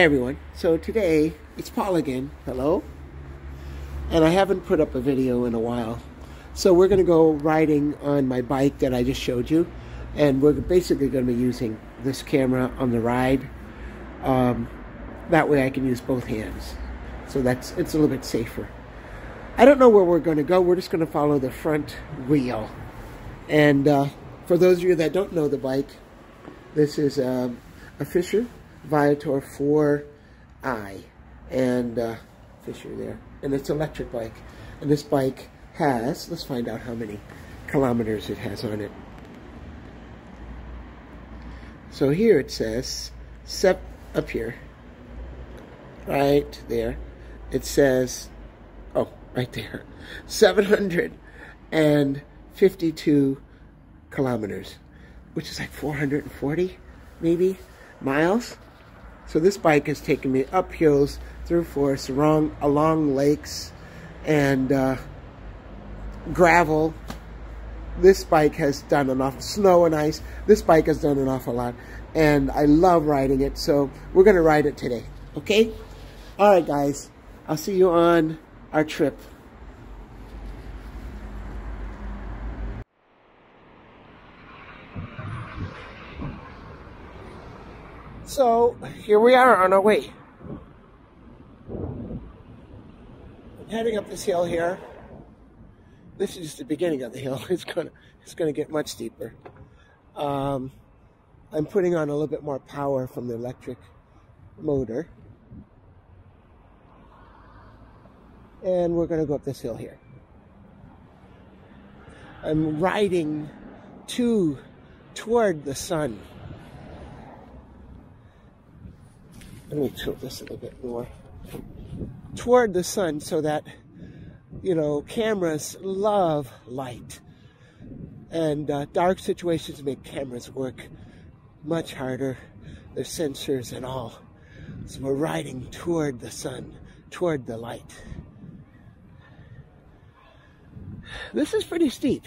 Hi everyone. So today it's Paul again. Hello. And I haven't put up a video in a while. So we're going to go riding on my bike that I just showed you, and we're basically going to be using this camera on the ride. That way I can use both hands. So it's a little bit safer. I don't know where we're going to go. We're just going to follow the front wheel. And for those of you that don't know the bike, this is a Fischer Viator 4i, and Fischer there, and it's an electric bike. And this bike has, let's find out how many kilometers it has on it. So here it says, up here, right there, it says, oh, right there, 752 kilometers, which is like 440 maybe miles. So this bike has taken me up hills, through forests, along lakes, and gravel. This bike has done an awful, snow and ice. This bike has done an awful lot, and I love riding it. So we're gonna ride it today, okay? All right, guys. I'll see you on our trip. So here we are on our way. I'm heading up this hill here. This is just the beginning of the hill. It's gonna get much steeper. I'm putting on a little bit more power from the electric motor, and we're gonna go up this hill here. I'm riding toward the sun. Let me tilt this a little bit more. Toward the sun, so that, you know, cameras love light. And dark situations make cameras work much harder. There's sensors and all. So we're riding toward the sun, toward the light. This is pretty steep.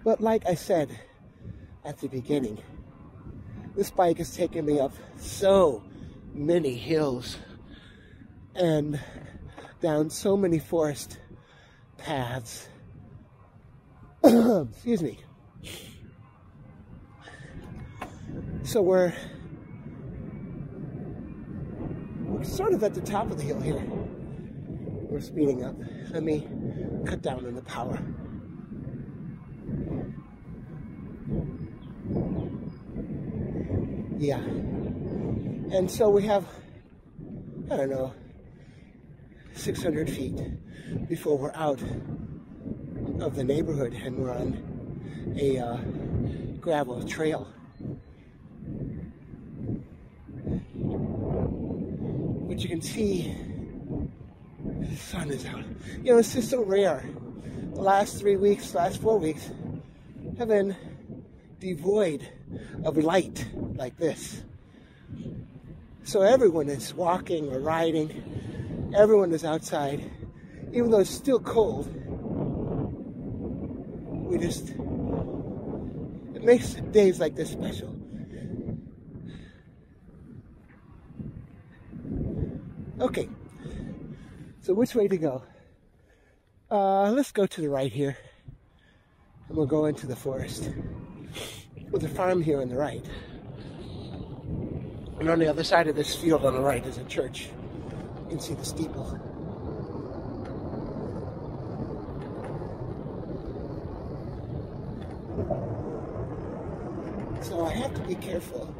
But like I said at the beginning, this bike has taken me up so many hills and down so many forest paths. Excuse me. So we're sort of at the top of the hill here. We're speeding up. Let me cut down on the power. Yeah. And so we have, I don't know, 600 feet before we're out of the neighborhood and we're on a gravel trail. But you can see the sun is out. You know, it's just so rare. The last 4 weeks have been devoid of light like this. So everyone is walking or riding. Everyone is outside. Even though it's still cold, it makes days like this special. Okay, so which way to go? Let's go to the right here, and we'll go into the forest with a farm here on the right. And on the other side of this field on the right is a church. You can see the steeple. So I have to be careful.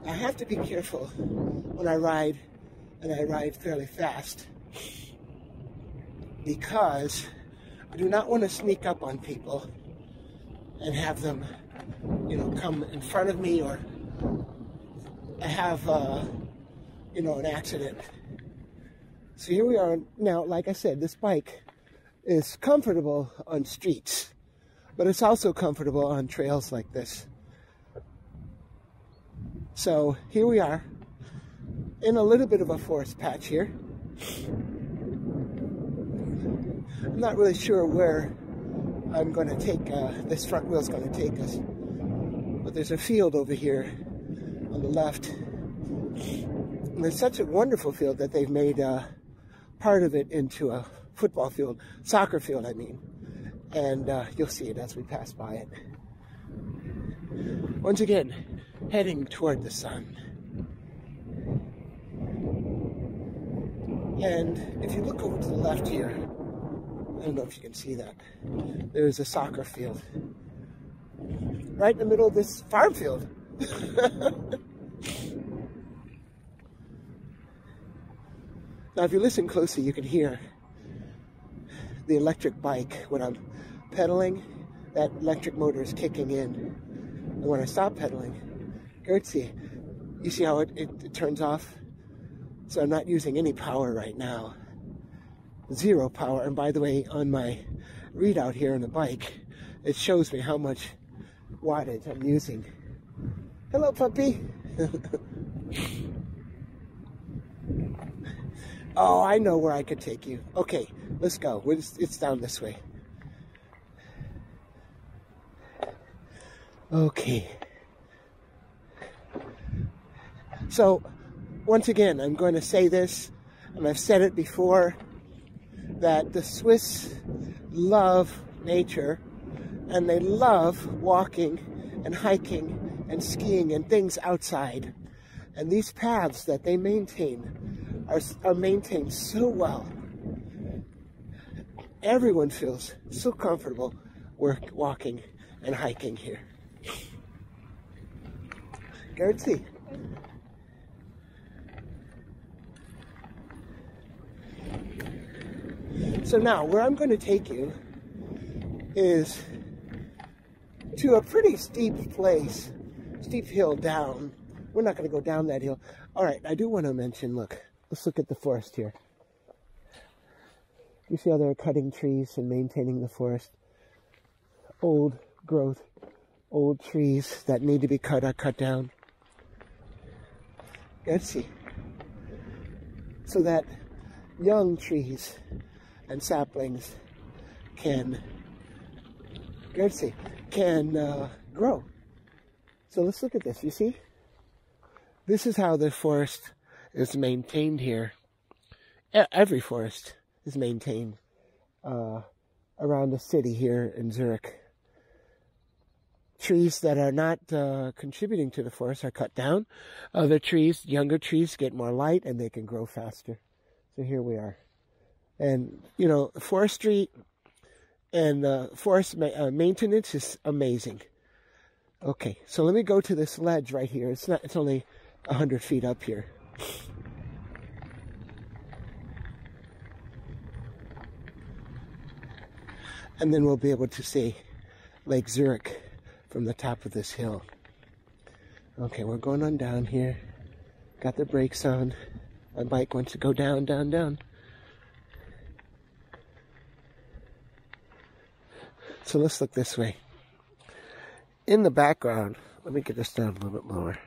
I have to be careful when I ride, and I ride fairly fast, because I do not want to sneak up on people and have them, you know, come in front of me or have, you know, an accident. So here we are now. Like I said, this bike is comfortable on streets, but it's also comfortable on trails like this. So here we are in a little bit of a forest patch here. I'm not really sure where I'm going to take, this front wheel's going to take us. there's a field over here on the left. And it's such a wonderful field that they've made part of it into a football field, soccer field, I mean. And you'll see it as we pass by it. Once again, heading toward the sun. And if you look over to the left here, I don't know if you can see that, there's a soccer field right in the middle of this farm field. Now, if you listen closely, you can hear the electric bike. When I'm pedaling, that electric motor is kicking in. And when I stop pedaling, Gertzie, you see how it turns off? So I'm not using any power right now. Zero power. And by the way, on my readout here on the bike, it shows me how much wattage I'm using. Hello, puppy. Oh, I know where I could take you. Okay, let's go. It's down this way. Okay. So, once again, I'm going to say this, and I've said it before, that the Swiss love nature, and they love walking and hiking and skiing and things outside. And these paths that they maintain are maintained so well. Everyone feels so comfortable walking and hiking here. Gertzie. So now, where I'm going to take you is to a pretty steep place, steep hill down. We're not going to go down that hill. All right, I do want to mention, look, let's look at the forest here. You see how they're cutting trees and maintaining the forest? Old growth, old trees that need to be cut are cut down. Let's see. So that young trees and saplings can grow. So let's look at this. You see? This is how the forest is maintained here. Every forest is maintained around the city here in Zurich. Trees that are not contributing to the forest are cut down. Other trees, younger trees, get more light and they can grow faster. So here we are. And, you know, forestry and forest maintenance is amazing. Okay, so let me go to this ledge right here. It's only 100 feet up here. And then we'll be able to see Lake Zurich from the top of this hill. Okay, we're going on down here. Got the brakes on. My bike wants to go down, down, down. So let's look this way. In the background, let me get this down a little bit lower.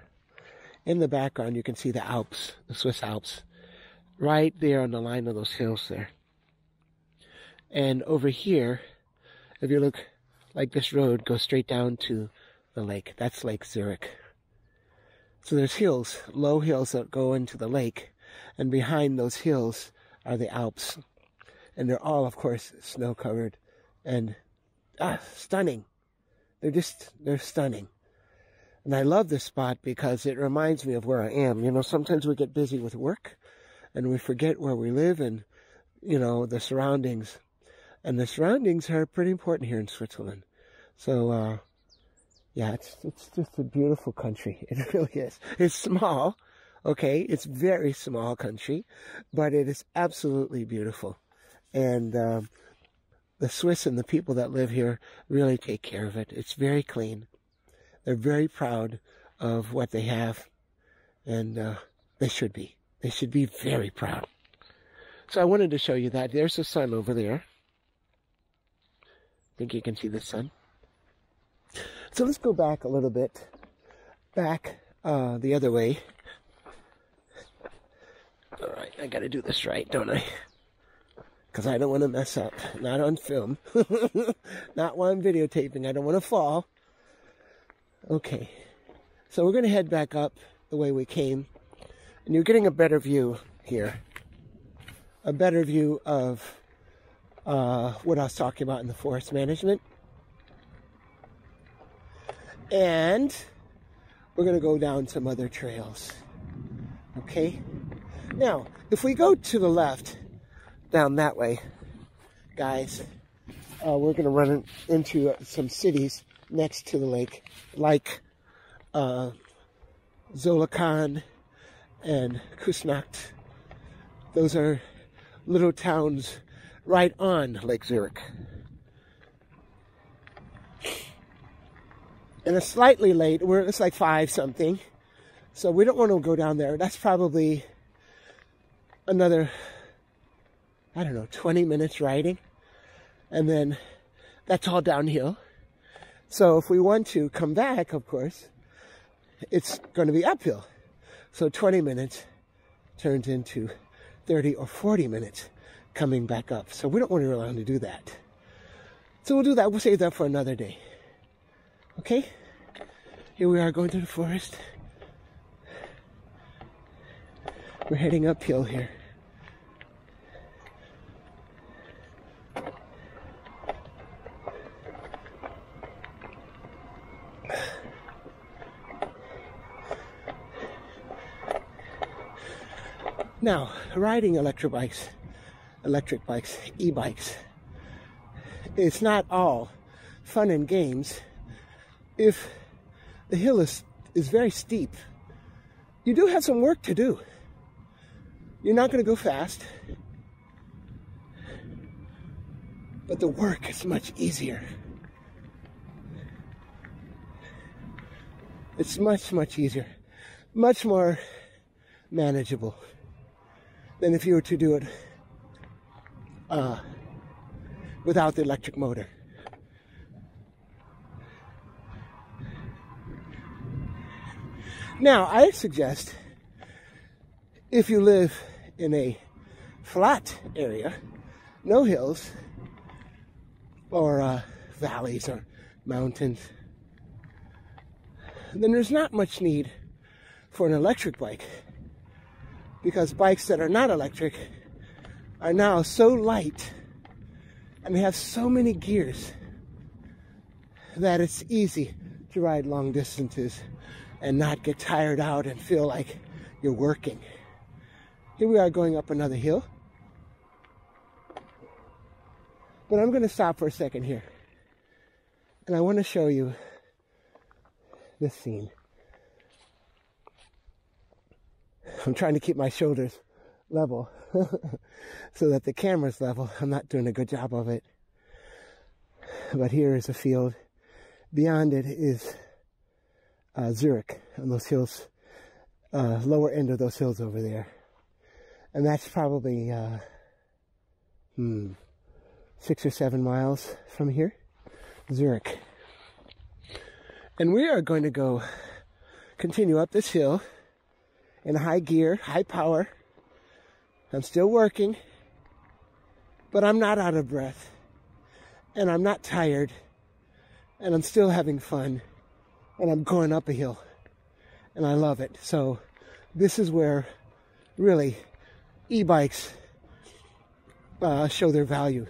In the background, you can see the Alps, the Swiss Alps, right there on the line of those hills there. And over here, if you look, like this road goes straight down to the lake. That's Lake Zurich. So there's hills, low hills that go into the lake, and behind those hills are the Alps. And they're all, of course, snow-covered and stunning. They're stunning. And I love this spot because it reminds me of where I am. You know, sometimes we get busy with work and we forget where we live and, you know, the surroundings. And the surroundings are pretty important here in Switzerland. So, yeah, it's just a beautiful country. It really is. It's small, okay? It's very small country, but it is absolutely beautiful. And the Swiss and the people that live here really take care of it. It's very clean. They're very proud of what they have, and they should be. They should be very proud. So I wanted to show you that. There's the sun over there. I think you can see the sun. So let's go back a little bit. Back the other way. All right, I got to do this right, don't I? Because I don't want to mess up. Not on film. Not while I'm videotaping. I don't want to fall. Okay. So we're going to head back up the way we came. And you're getting a better view here. A better view of what I was talking about in the forest management. And we're going to go down some other trails. Okay? Now, if we go to the left, down that way, guys, we're going to run into some cities next to the lake, like Zolakan and Kusnacht. Those are little towns right on Lake Zurich. And it's slightly late. It's like 5 something. So we don't want to go down there. That's probably another, I don't know, 20 minutes riding. And then that's all downhill. So if we want to come back, of course, it's going to be uphill. So 20 minutes turns into 30 or 40 minutes coming back up. So we don't want to really want to do that. So we'll do that. We'll save that for another day. Okay? Here we are going through the forest. We're heading uphill here. Now, riding electric bikes, e-bikes, it's not all fun and games. If the hill is very steep, you do have some work to do. You're not going to go fast, but the work is much easier. It's much, much easier, much more manageable than if you were to do it without the electric motor. Now, I suggest if you live in a flat area, no hills, or valleys or mountains, then there's not much need for an electric bike, because bikes that are not electric are now so light and they have so many gears that it's easy to ride long distances and not get tired out and feel like you're working. Here we are going up another hill. But I'm going to stop for a second here. And I want to show you this scene. I'm trying to keep my shoulders level so that the camera's level. I'm not doing a good job of it. But here is a field. Beyond it is Zurich, on those hills, lower end of those hills over there. And that's probably 6 or 7 miles from here, Zurich. And we are going to continue up this hill in high gear, high power. I'm still working, but I'm not out of breath, and I'm not tired, and I'm still having fun, and I'm going up a hill, and I love it. So this is where really e-bikes show their value.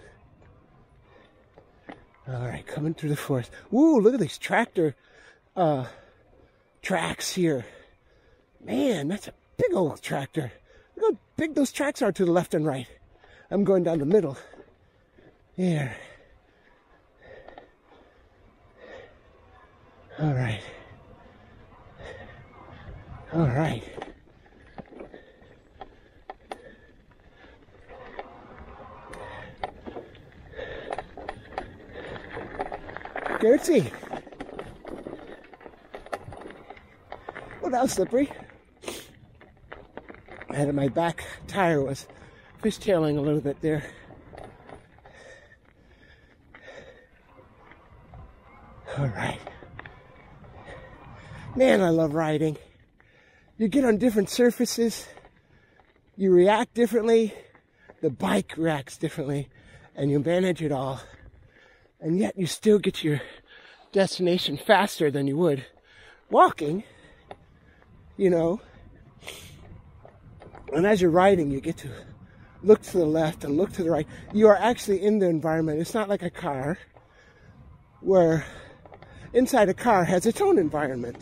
All right, coming through the forest. Woo, look at these tractor tracks here. Man, that's a big old tractor. Look how big those tracks are to the left and right. I'm going down the middle. Here. All right. All right. Gertie. Oh, that was slippery. And my back tire was fishtailing a little bit there. All right. Man, I love riding. You get on different surfaces. You react differently. The bike reacts differently. And you manage it all. And yet you still get to your destination faster than you would walking. you know. And as you're riding, you get to look to the left and look to the right. You are actually in the environment. It's not like a car, where inside a car has its own environment.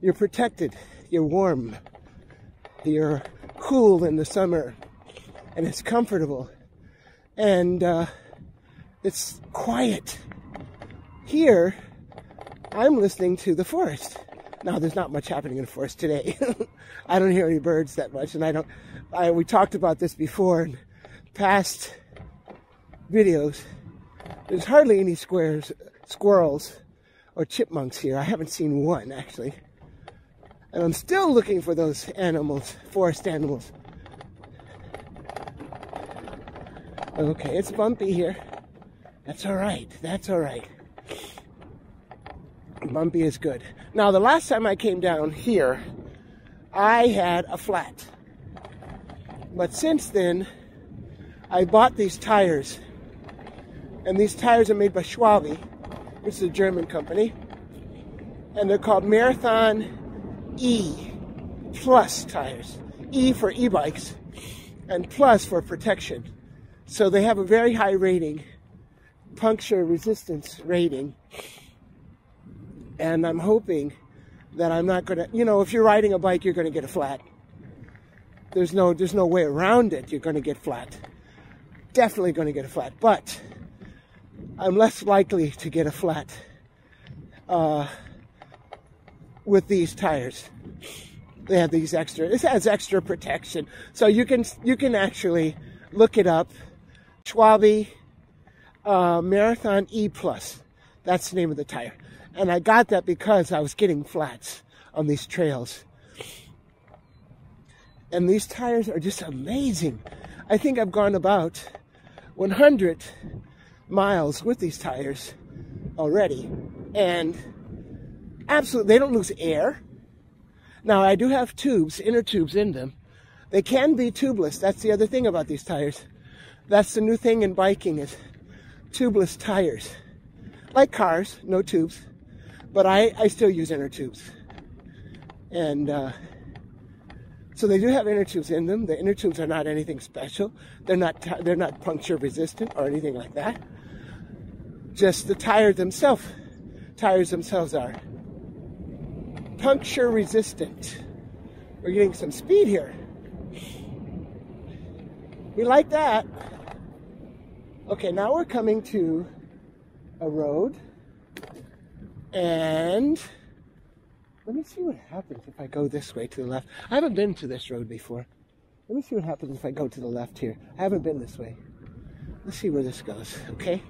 You're protected, you're warm, you're cool in the summer, and it's comfortable, and it's quiet. Here, I'm listening to the forest. Now, there's not much happening in the forest today. I don't hear any birds that much, and we talked about this before in past videos. There's hardly any squirrels or chipmunks here. I haven't seen one, actually. And I'm still looking for those animals, forest animals. Okay, it's bumpy here. That's all right. That's all right. Bumpy is good. Now, the last time I came down here, I had a flat. But since then, I bought these tires. And these tires are made by Schwalbe, which is a German company. And they're called Marathon E Plus tires. E for e-bikes, and Plus for protection. So they have a very high rating, puncture resistance rating. And I'm hoping that I'm not gonna, you know, if you're riding a bike, you're gonna get a flat. There's no way around it. You're gonna get flat. Definitely gonna get a flat. But I'm less likely to get a flat with these tires. They have these extra. This has extra protection, so you can actually look it up. Schwalbe Marathon E Plus. That's the name of the tire, and I got that because I was getting flats on these trails. And these tires are just amazing. I think I've gone about 100 miles with these tires already, and absolutely, they don't lose air. Now, I do have tubes, inner tubes in them. They can be tubeless. That's the other thing about these tires. That's the new thing in biking, is tubeless tires. Like cars, no tubes, but I still use inner tubes. And so they do have inner tubes in them. The inner tubes are not anything special. They're not puncture resistant or anything like that. Just the tires themselves are puncture resistant. We're getting some speed here. We like that. Okay, now we're coming to a road, and let me see what happens if I go this way to the left. I haven't been to this road before. Let me see what happens if I go to the left here. I haven't been this way. Let's see where this goes, okay?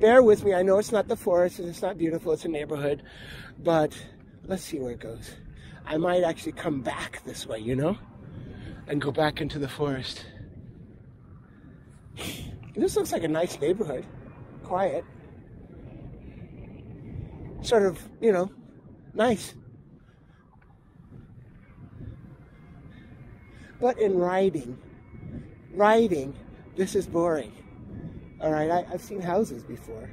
Bear with me. I know it's not the forest and it's not beautiful. It's a neighborhood, but let's see where it goes. I might actually come back this way, you know, and go back into the forest. This looks like a nice neighborhood. Quiet. Sort of, you know, nice. But in riding, this is boring. All right, I've seen houses before.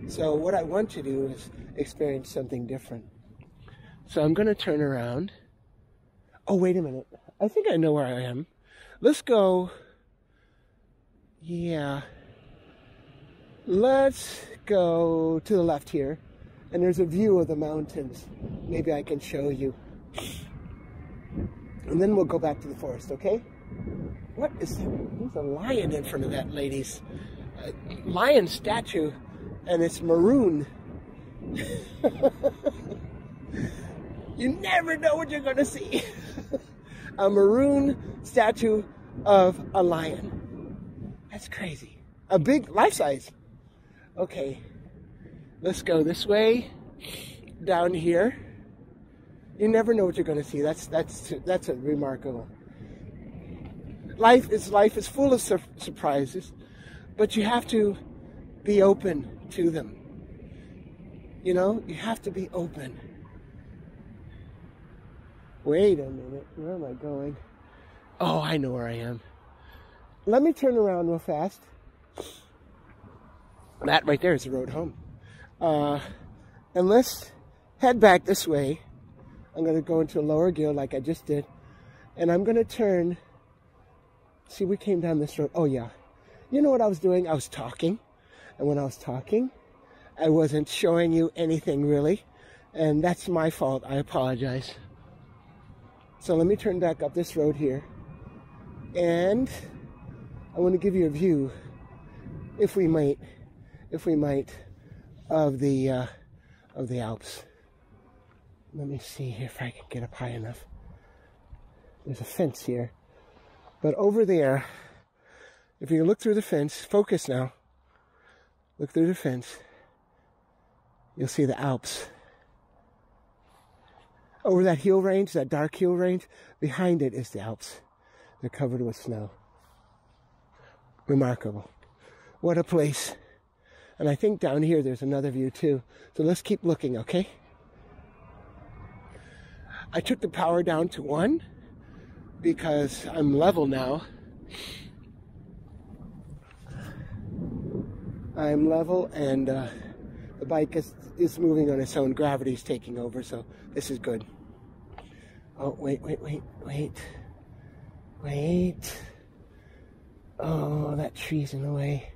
So what I want to do is experience something different. So I'm going to turn around. Oh, wait a minute. I think I know where I am. Let's go. Yeah. Let's go to the left here. And there's a view of the mountains. Maybe I can show you. And then we'll go back to the forest, okay? What is that? There's a lion in front of that lady's lion statue, and it's maroon. You never know what you're going to see. A maroon statue of a lion. That's crazy. A big life size. Okay, let's go this way, down here. You never know what you're going to see. That's a remarkable. Life is full of surprises, but you have to be open to them. You know, you have to be open. Wait a minute, where am I going? Oh, I know where I am. Let me turn around real fast. That right there is the road home. And let's head back this way I'm going to go into a lower gear like I just did. And I'm going to turn. See, we came down this road. Oh, yeah. You know what I was doing? I was talking. And when I was talking, I wasn't showing you anything really. And that's my fault. I apologize. So let me turn back up this road here. And I want to give you a view, if we might, of the Alps. Let me see here if I can get up high enough. There's a fence here. But over there, if you look through the fence, focus now. Look through the fence. You'll see the Alps. Over that hill range, that dark hill range, behind it is the Alps. They're covered with snow. Remarkable. What a place. And I think down here there's another view too. So let's keep looking, okay? I took the power down to 1 because I'm level now. I'm level and the bike is moving on its own. Gravity's taking over, so this is good. Oh, wait. Oh, that tree's in the way.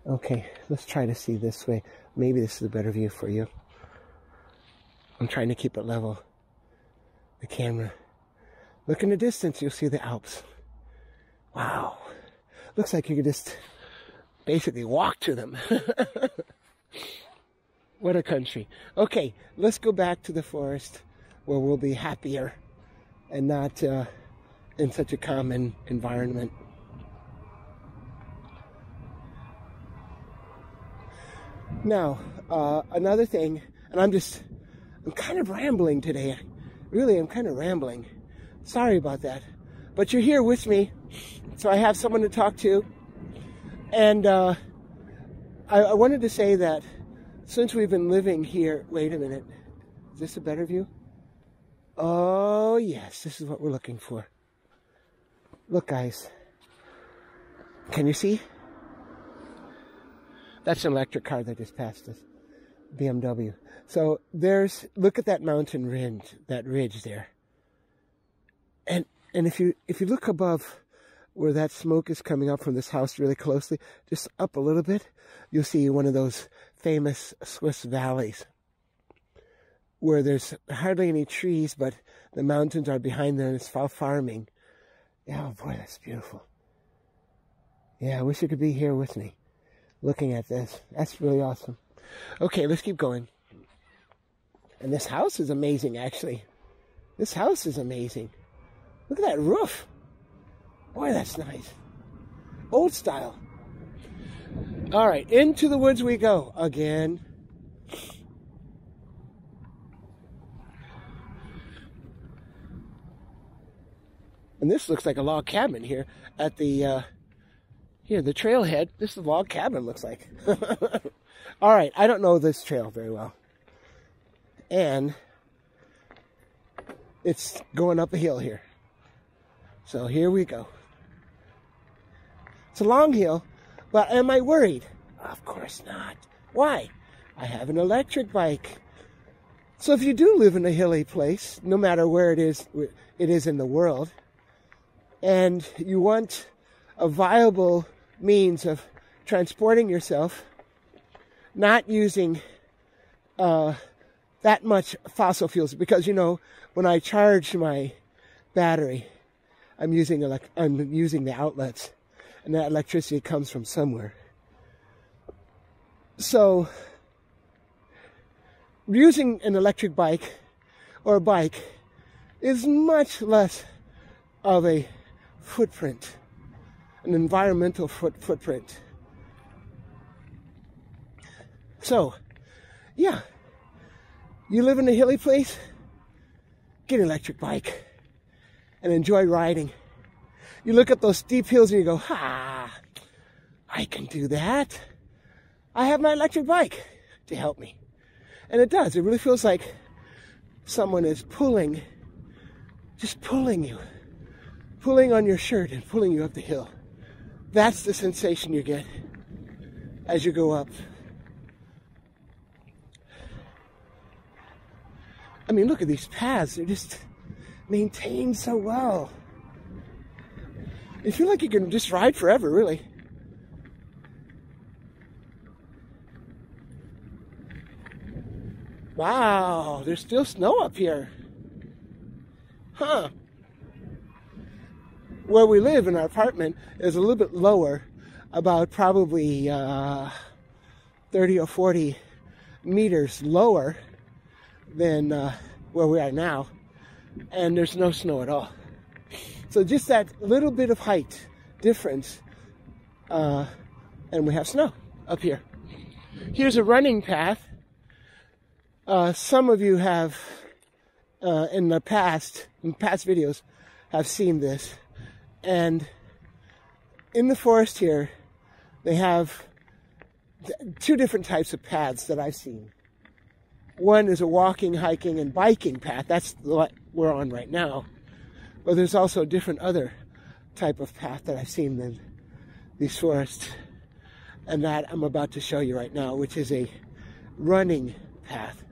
Okay, let's try to see this way. Maybe this is a better view for you. I'm trying to keep it level. The camera. Look in the distance, you'll see the Alps. Wow. Looks like you could just basically walk to them. What a country. Okay, let's go back to the forest where we'll be happier and not in such a common environment. Now, another thing, and I'm kind of rambling today. Really, I'm kind of rambling. Sorry about that. But you're here with me, so I have someone to talk to. And I wanted to say that since we've been living here... Wait a minute. Is this a better view? Oh, yes. This is what we're looking for. Look, guys. Can you see? That's an electric car that just passed us. BMW. So look at that mountain ridge, that ridge there. And if you look above where that smoke is coming up from this house really closely, just up a little bit, you'll see one of those famous Swiss valleys where there's hardly any trees, but the mountains are behind there and it's all farming. Yeah, oh boy, that's beautiful. Yeah, I wish you could be here with me looking at this. That's really awesome. Okay, let's keep going. And this house is amazing, actually. This house is amazing. Look at that roof. Boy, that's nice. Old style. All right, into the woods we go again. And this looks like a log cabin here at the the trailhead. This is a log cabin, looks like. All right, I don't know this trail very well. And it's going up a hill here. So here we go. It's a long hill, but am I worried? Of course not. Why? I have an electric bike. So if you do live in a hilly place, no matter where it is in the world, and you want a viable means of transporting yourself, not using that much fossil fuels, because when I charge my battery, I'm using the outlets, and that electricity comes from somewhere. So using an electric bike or a bike is much less of a footprint, an environmental footprint. So, yeah, you live in a hilly place, get an electric bike and enjoy riding. You look at those steep hills and you go, I can do that. I have my electric bike to help me. And it does. It really feels like someone is just pulling you, pulling on your shirt and pulling you up the hill. That's the sensation you get as you go up. I mean, look at these paths. They're just maintained so well. You feel like you can just ride forever, really. Wow, there's still snow up here. Huh. Where we live in our apartment is a little bit lower, about probably 30 or 40 meters lower than where we are now. And there's no snow at all. So just that little bit of height difference, and we have snow up here. Here's a running path. Some of you have, in past videos, have seen this. And in the forest here, they have two different types of paths that I've seen. One is a walking, hiking, and biking path. That's what we're on right now. But there's also a different other type of path that I've seen in these forests. And that I'm about to show you right now, which is a running path.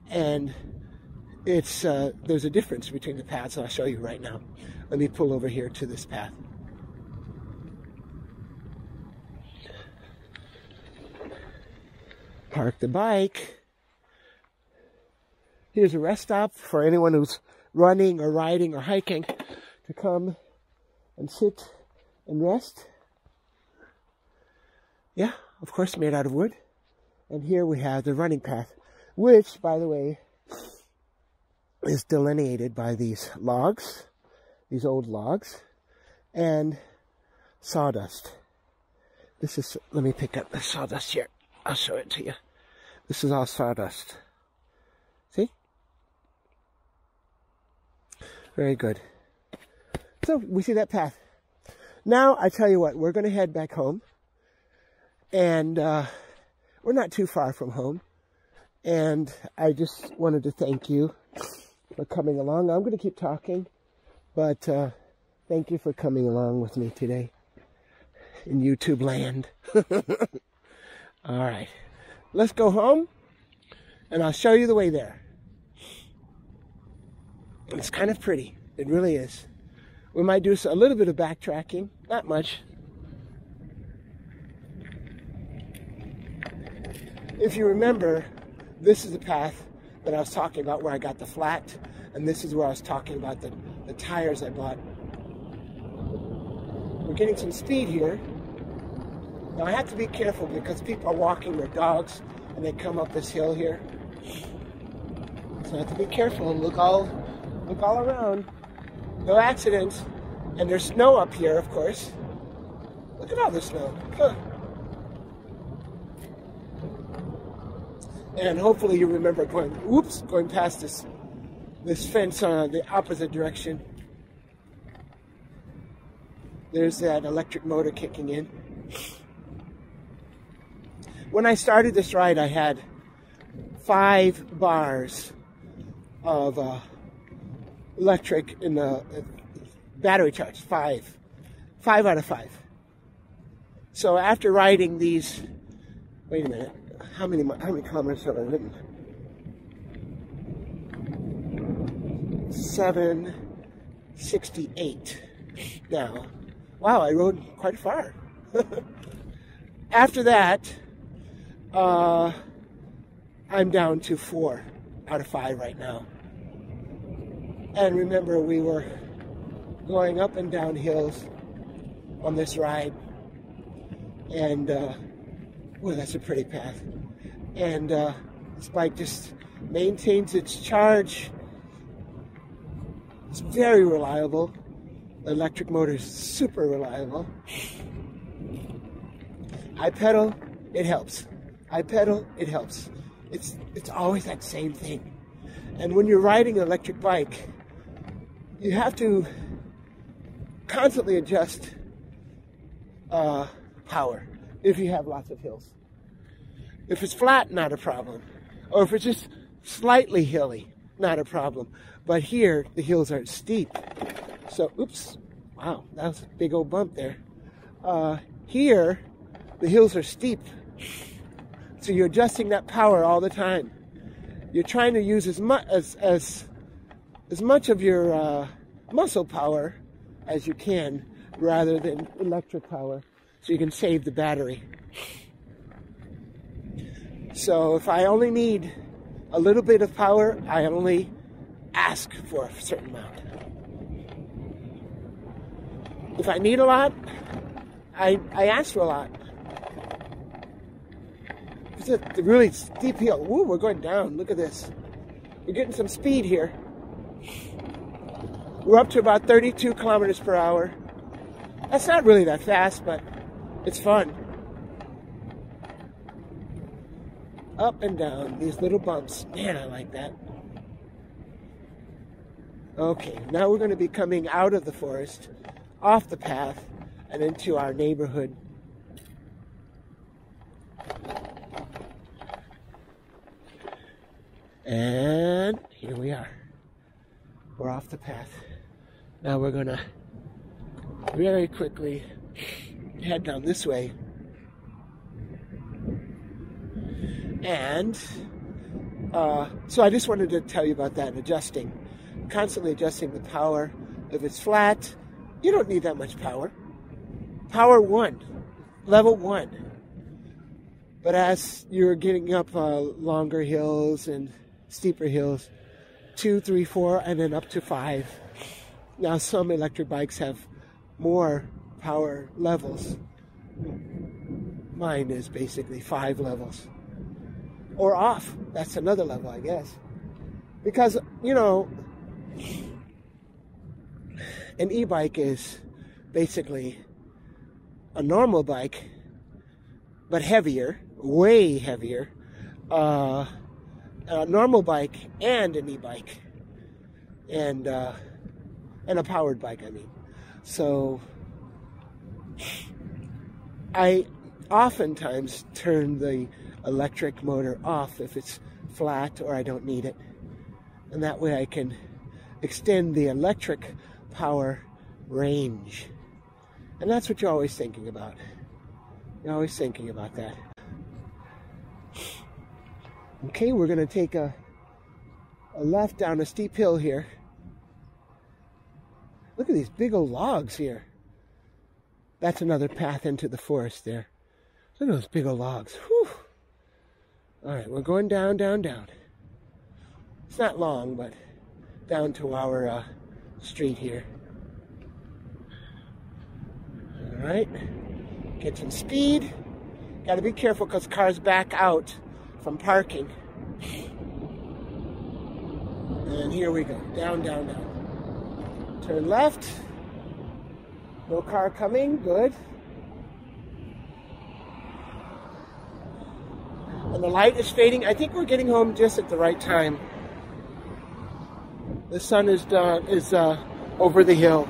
And it's there's a difference between the paths, I'll show you right now. Let me pull over here to this path. Park the bike. Here's a rest stop for anyone who's running or riding or hiking to come and sit and rest. Yeah, of course, made out of wood. And here we have the running path, which, by the way, is delineated by these logs, these old logs, and sawdust. This is, let me pick up the sawdust here. I'll show it to you. This is all sawdust. See? Very good. So we see that path. Now, I tell you what, we're going to head back home. And we're not too far from home. And I just wanted to thank you for coming along. I'm going to keep talking, but thank you for coming along with me today in YouTube land. All right, let's go home, and I'll show you the way there. It's kind of pretty. It really is. We might do a little bit of backtracking, not much. If you remember, this is the path that I was talking about where I got the flat, and this is where I was talking about the tires I bought. We're getting some speed here. Now I have to be careful because people are walking their dogs and they come up this hill here. So I have to be careful and look all around. No accidents. And there's snow up here, of course. Look at all the snow. Huh. And hopefully you remember going past this fence on the opposite direction. There's that electric motor kicking in. When I started this ride, I had 5 bars of electric in the battery charge. 5 out of 5. So after riding these, wait a minute, how many kilometers have I ridden? 768 now. Wow, I rode quite far. After that, I'm down to 4 out of 5 right now. And remember, we were going up and down hills on this ride. And, well, that's a pretty path. And this bike just maintains its charge. It's very reliable. The electric motor is super reliable. I pedal, it helps. I pedal, it helps. It's always that same thing. And when you're riding an electric bike, you have to constantly adjust power if you have lots of hills. If it's flat, not a problem. Or if it's just slightly hilly, not a problem. But here, the hills are steep. So, oops, wow, that was a big old bump there. Here, the hills are steep. So you're adjusting that power all the time. you're trying to use as much of your muscle power as you can rather than electric power, so you can save the battery. So if I only need a little bit of power, I only ask for a certain amount. If I need a lot, I ask for a lot. It's a really steep hill. Woo, we're going down. Look at this. We're getting some speed here. We're up to about 32 kilometers per hour. That's not really that fast, but it's fun. Up and down, these little bumps. Man, I like that. Okay, now we're going to be coming out of the forest, off the path, and into our neighborhood. And here we are. We're off the path. Now we're going to very quickly head down this way. And so I just wanted to tell you about that, adjusting. Constantly adjusting the power. If it's flat, you don't need that much power. Power 1, level 1. But as you're getting up longer hills and steeper hills, 2, 3, 4, and then up to 5. Now some electric bikes have more power levels. Mine is basically 5 levels. Or off. That's another level, I guess. Because, you know, an e-bike is basically a normal bike, but heavier, way heavier. A normal bike and an e-bike. And a powered bike, I mean. So I oftentimes turn the electric motor off if it's flat or I don't need it. And that way I can extend the electric power range. And that's what you're always thinking about. You're always thinking about that. Okay, we're going to take a left down a steep hill here. Look at these big old logs here. That's another path into the forest there. Look at those big old logs. Whew. All right, we're going down, down, down. It's not long, but down to our street here. All right, get some speed. Got to be careful because cars back out from parking. And here we go, down, down, down. Turn left. No car coming, good. And the light is fading. I think we're getting home just at the right time. The sun is over the hill.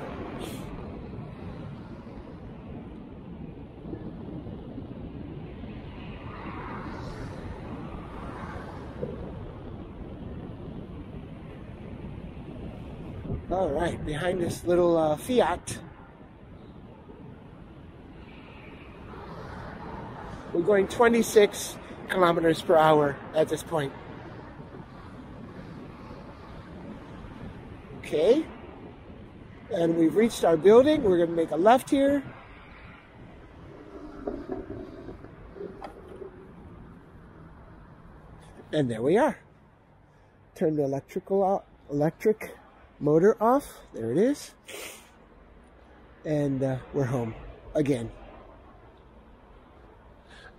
All right, behind this little Fiat. We're going 26 kilometers per hour at this point. Okay. And we've reached our building. We're going to make a left here. And there we are. Turn the electric motor off. There it is. And we're home again.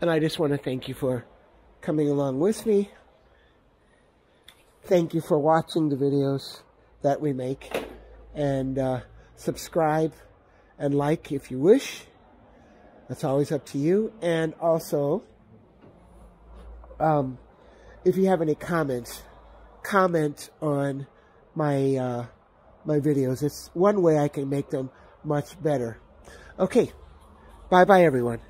And I just want to thank you for coming along with me. Thank you for watching the videos that we make. And subscribe and like if you wish. That's always up to you. And also, if you have any comments, comment on my my videos. It's one way I can make them much better. Okay. Bye-bye, everyone.